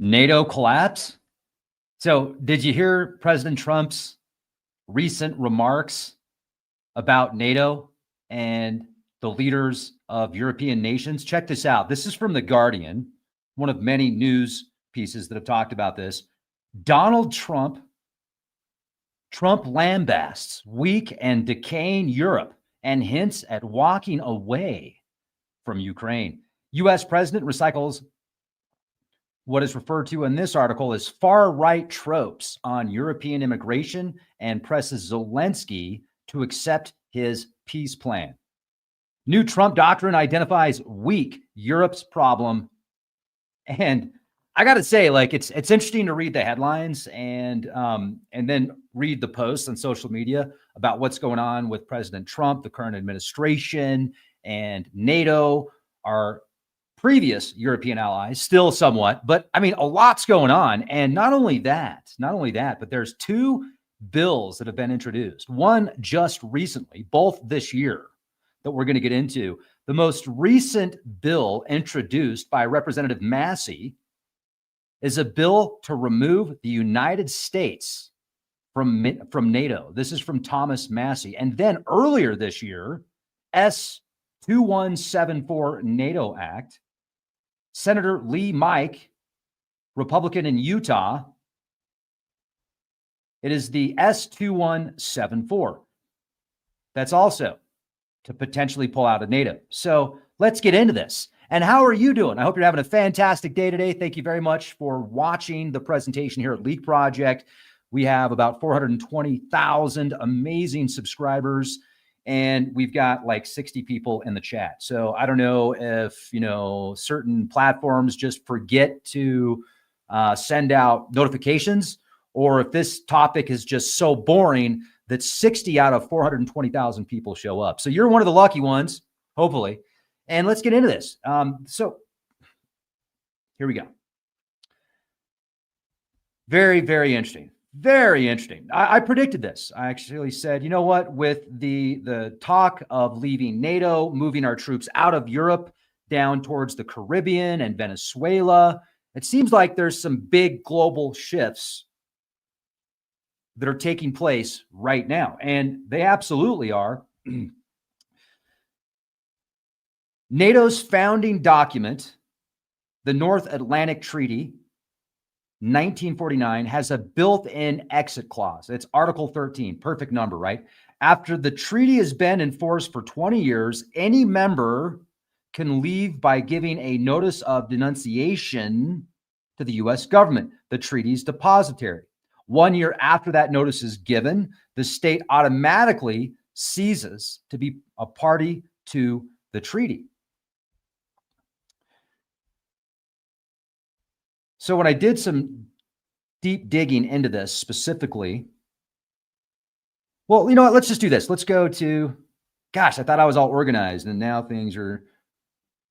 NATO collapse? So did you hear President Trump's recent remarks about NATO and the leaders of European nations? Check this out. This is from The Guardian, one of many news pieces that have talked about this. Donald Trump lambasts weak and decaying Europe and hints at walking away from Ukraine. U.S. president recycles what is referred to in this article as far-right tropes on European immigration and presses Zelensky to accept his peace plan. New Trump doctrine identifies weak Europe's problem. And I got to say, like, it's interesting to read the headlines and then read the posts on social media about what's going on with President Trump, the current administration, and NATO, our previous European allies, still somewhat, but I mean, a lot's going on. And not only that, but there's two bills that have been introduced. One just recently, both this year, that we're going to get into. The most recent bill introduced by Representative Massie is a bill to remove the United States from NATO. This is from Thomas Massie. And then earlier this year, S2174 NATO Act, Senator Lee Mike, Republican in Utah, it is the S2174. That's also to potentially pull out of NATO. So let's get into this. And how are you doing? I hope you're having a fantastic day today. Thank you very much for watching the presentation here at Leak Project. We have about 420,000 amazing subscribers, and we've got like 60 people in the chat. So I don't know if, certain platforms just forget to send out notifications, or if this topic is just so boring that 60 out of 420,000 people show up. So you're one of the lucky ones, hopefully. And let's get into this. So here we go. Very, very interesting. Very interesting. I predicted this. I actually said, you know what, with the talk of leaving NATO, moving our troops out of Europe down towards the Caribbean and Venezuela, it seems like there's some big global shifts that are taking place right now. And they absolutely are. NATO's founding document, the North Atlantic Treaty, 1949, has a built-in exit clause. It's Article 13, perfect number, right? After the treaty has been in force for 20 years, any member can leave by giving a notice of denunciation to the U.S. government, the treaty's depositary. 1 year after that notice is given, the state automatically ceases to be a party to the treaty. So when I did some deep digging into this specifically, well, you know what? Let's just do this. Let's go to, gosh, I thought I was all organized and now things are,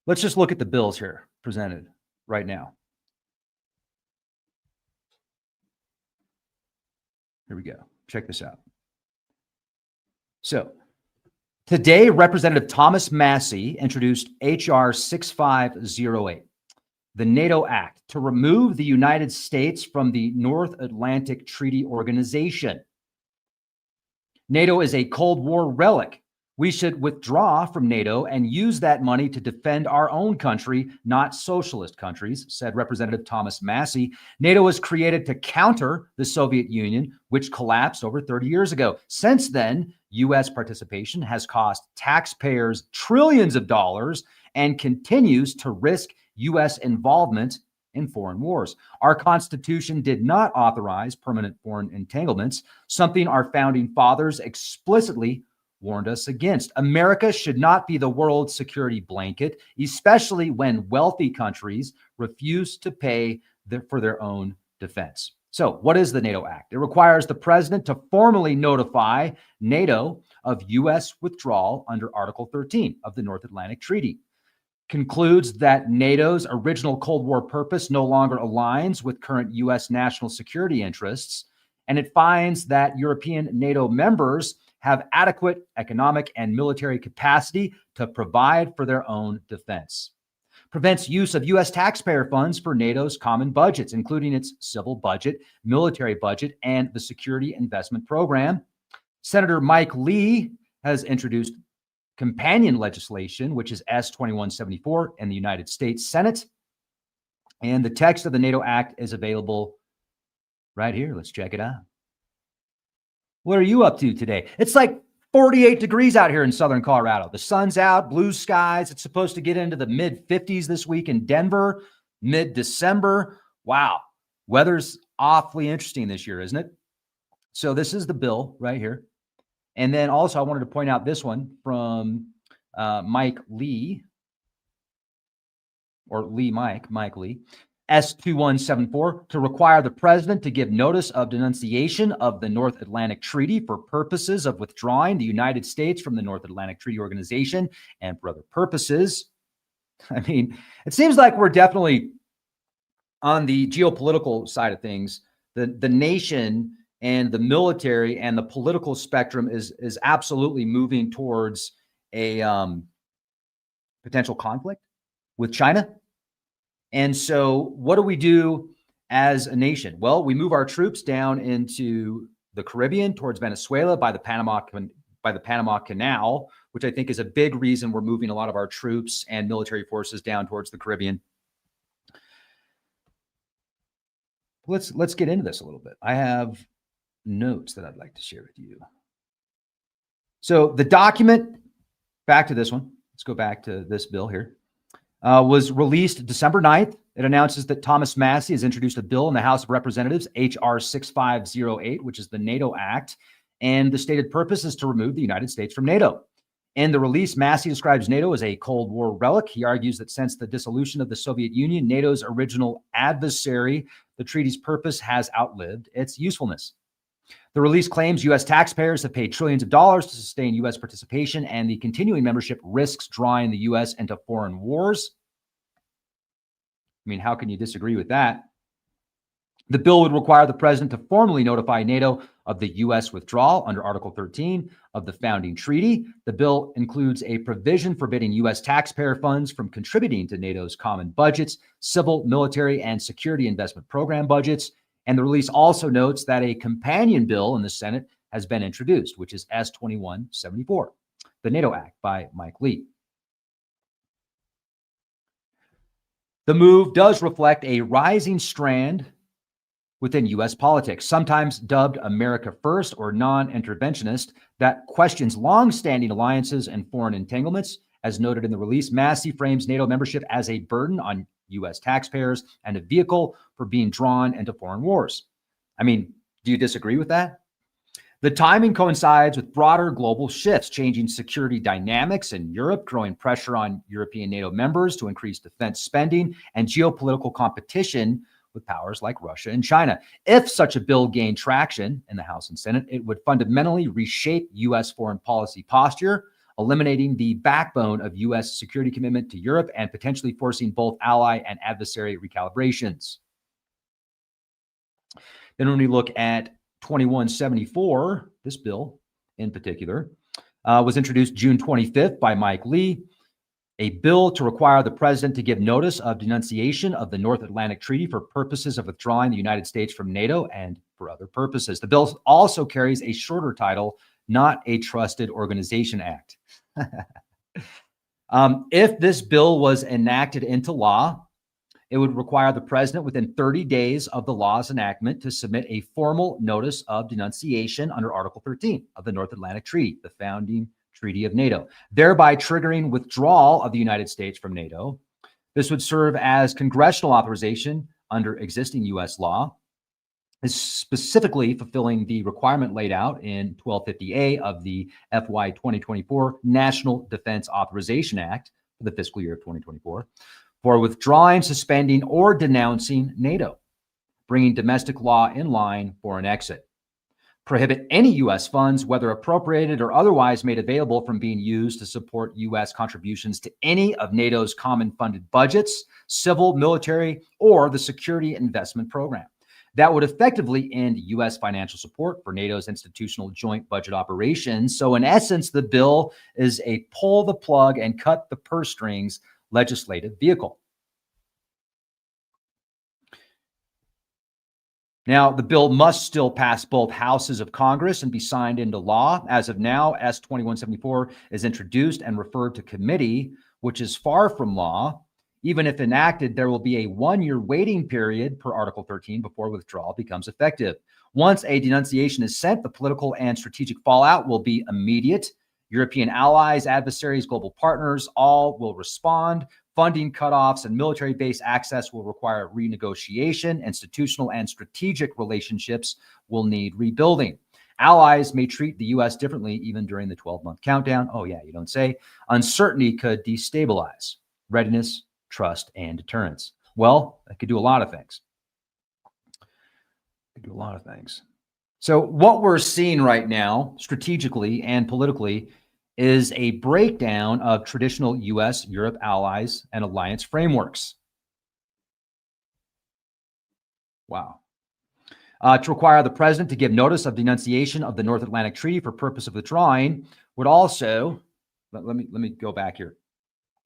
let's just look at the bills here presented right now. Here we go. Check this out. So today, Representative Thomas Massie introduced H.R. 6508. The NATO Act to remove the United States from the North Atlantic Treaty Organization. NATO is a Cold War relic. We should withdraw from NATO and use that money to defend our own country, not socialist countries, said Representative Thomas Massie. NATO was created to counter the Soviet Union, which collapsed over 30 years ago. Since then, U.S. participation has cost taxpayers trillions of dollars and continues to risk U.S. involvement in foreign wars. Our Constitution did not authorize permanent foreign entanglements, something our founding fathers explicitly warned us against. America should not be the world's security blanket, especially when wealthy countries refuse to pay for their own defense. So what is the NATO Act? It requires the president to formally notify NATO of U.S. withdrawal under Article 13 of the North Atlantic Treaty. Concludes that NATO's original Cold War purpose no longer aligns with current U.S. national security interests, and it finds that European NATO members have adequate economic and military capacity to provide for their own defense. prevents use of U.S. taxpayer funds for NATO's common budgets, including its civil budget, military budget, and the Security Investment Program. Senator Mike Lee has introduced companion legislation, which is S-2174 in the United States Senate. And the text of the NATO Act is available right here. Let's check it out. What are you up to today? It's like 48 degrees out here in southern Colorado. The sun's out, blue skies. It's supposed to get into the mid-50s this week in Denver, mid-December. Wow. Weather's awfully interesting this year, isn't it? So this is the bill right here. And then also I wanted to point out this one from Mike Lee, or Mike Lee, S-2174, to require the president to give notice of denunciation of the North Atlantic Treaty for purposes of withdrawing the United States from the North Atlantic Treaty Organization and for other purposes. I mean, it seems like we're definitely on the geopolitical side of things. The nation and the military and the political spectrum is absolutely moving towards a potential conflict with China. And so what do we do as a nation? Well, we move our troops down into the Caribbean towards Venezuela by the Panama Canal, which I think is a big reason we're moving a lot of our troops and military forces down towards the Caribbean. Let's get into this a little bit. I have notes that I'd like to share with you. So the document, back to this one. Let's go back to this bill here. Was released December 9th. It announces that Thomas Massie has introduced a bill in the House of Representatives, H.R. 6508, which is the NATO Act, and the stated purpose is to remove the United States from NATO. In the release, Massie describes NATO as a Cold War relic. He argues that since the dissolution of the Soviet Union, NATO's original adversary, the treaty's purpose has outlived its usefulness. The release claims U.S. taxpayers have paid trillions of dollars to sustain U.S. participation, and the continuing membership risks drawing the U.S. into foreign wars. I mean, how can you disagree with that? The bill would require the president to formally notify NATO of the U.S. withdrawal under Article 13 of the founding treaty. The bill includes a provision forbidding U.S. taxpayer funds from contributing to NATO's common budgets, civil, military, and security investment program budgets. And the release also notes that a companion bill in the Senate has been introduced, which is S-2174, the NATO Act by Mike Lee. The move does reflect a rising strand within U.S. politics, sometimes dubbed America First or non-interventionist, that questions long-standing alliances and foreign entanglements. As noted in the release, Massie frames NATO membership as a burden on U.S. taxpayers and a vehicle for being drawn into foreign wars. I mean, do you disagree with that? The timing coincides with broader global shifts, changing security dynamics in Europe, growing pressure on European NATO members to increase defense spending, and geopolitical competition with powers like Russia and China. If such a bill gained traction in the House and Senate, it would fundamentally reshape U.S. foreign policy posture, eliminating the backbone of U.S. security commitment to Europe and potentially forcing both ally and adversary recalibrations. Then when we look at 2174, this bill in particular, was introduced June 25th by Mike Lee, a bill to require the president to give notice of denunciation of the North Atlantic Treaty for purposes of withdrawing the United States from NATO and for other purposes. The bill also carries a shorter title, Not a Trusted Organization Act. If this bill was enacted into law, it would require the president within 30 days of the law's enactment to submit a formal notice of denunciation under Article 13 of the North Atlantic Treaty, the founding treaty of NATO, thereby triggering withdrawal of the United States from NATO. This would serve as congressional authorization under existing U.S. law, is specifically fulfilling the requirement laid out in 1250A of the FY 2024 National Defense Authorization Act for the fiscal year of 2024 for withdrawing, suspending, or denouncing NATO, bringing domestic law in line for an exit. Prohibit any U.S. funds, whether appropriated or otherwise made available, from being used to support U.S. contributions to any of NATO's common funded budgets, civil, military, or the Security Investment Program. That would effectively end U.S. financial support for NATO's institutional joint budget operations. So in essence, the bill is a pull the plug and cut the purse strings legislative vehicle. Now, the bill must still pass both houses of Congress and be signed into law. As of now, S-2174 is introduced and referred to committee, which is far from law. Even if enacted, there will be a 1-year waiting period per Article 13 before withdrawal becomes effective. Once a denunciation is sent, the political and strategic fallout will be immediate. European allies, adversaries, global partners, all will respond. Funding cutoffs and military base access will require renegotiation. Institutional and strategic relationships will need rebuilding. Allies may treat the U.S. differently even during the 12-month countdown. Oh, yeah, you don't say. Uncertainty could destabilize readiness, trust, and deterrence. Well, it could do a lot of things. It could do a lot of things. So what we're seeing right now, strategically and politically, is a breakdown of traditional U.S., Europe allies, and alliance frameworks. Wow. To require the president to give notice of denunciation of the North Atlantic Treaty for purpose of withdrawing would also, let me go back here.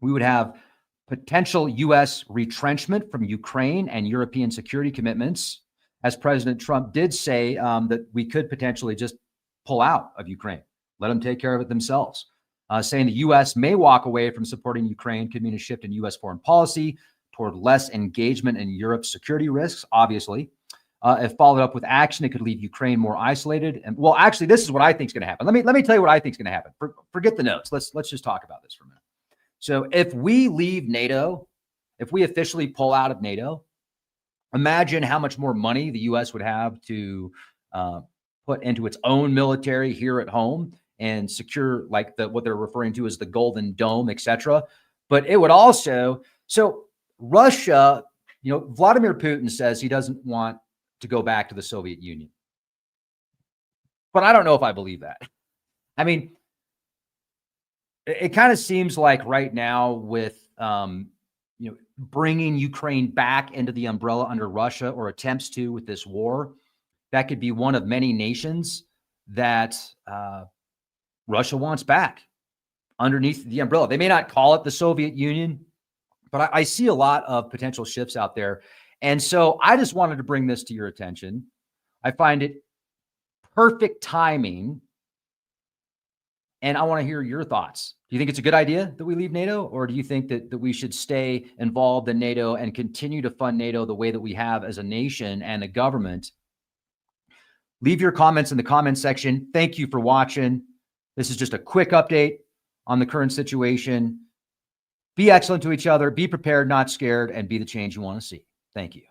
We would have potential U.S. retrenchment from Ukraine and European security commitments, as President Trump did say that we could potentially just pull out of Ukraine. Let them take care of it themselves. Saying the U.S. may walk away from supporting Ukraine could mean a shift in U.S. foreign policy toward less engagement in Europe's security risks, obviously. If followed up with action, it could leave Ukraine more isolated. And well, actually, this is what I think is going to happen. Let me tell you what I think is going to happen. Forget the notes. Let's just talk about this for a minute. So if we leave NATO, if we officially pull out of NATO, imagine how much more money the U.S. would have to put into its own military here at home and secure, like what they're referring to as the Golden Dome, etc. But it would also, so Russia, Vladimir Putin says he doesn't want to go back to the Soviet Union. But I don't know if I believe that. I mean, it kind of seems like right now with, bringing Ukraine back into the umbrella under Russia, or attempts to with this war, that could be one of many nations that Russia wants back underneath the umbrella. They may not call it the Soviet Union, but I see a lot of potential shifts out there. And so I just wanted to bring this to your attention. I find it perfect timing. And I want to hear your thoughts. Do you think it's a good idea that we leave NATO? Or do you think that we should stay involved in NATO and continue to fund NATO the way that we have as a nation and a government? Leave your comments in the comment section. Thank you for watching. This is just a quick update on the current situation. Be excellent to each other. Be prepared, not scared, and be the change you want to see. Thank you.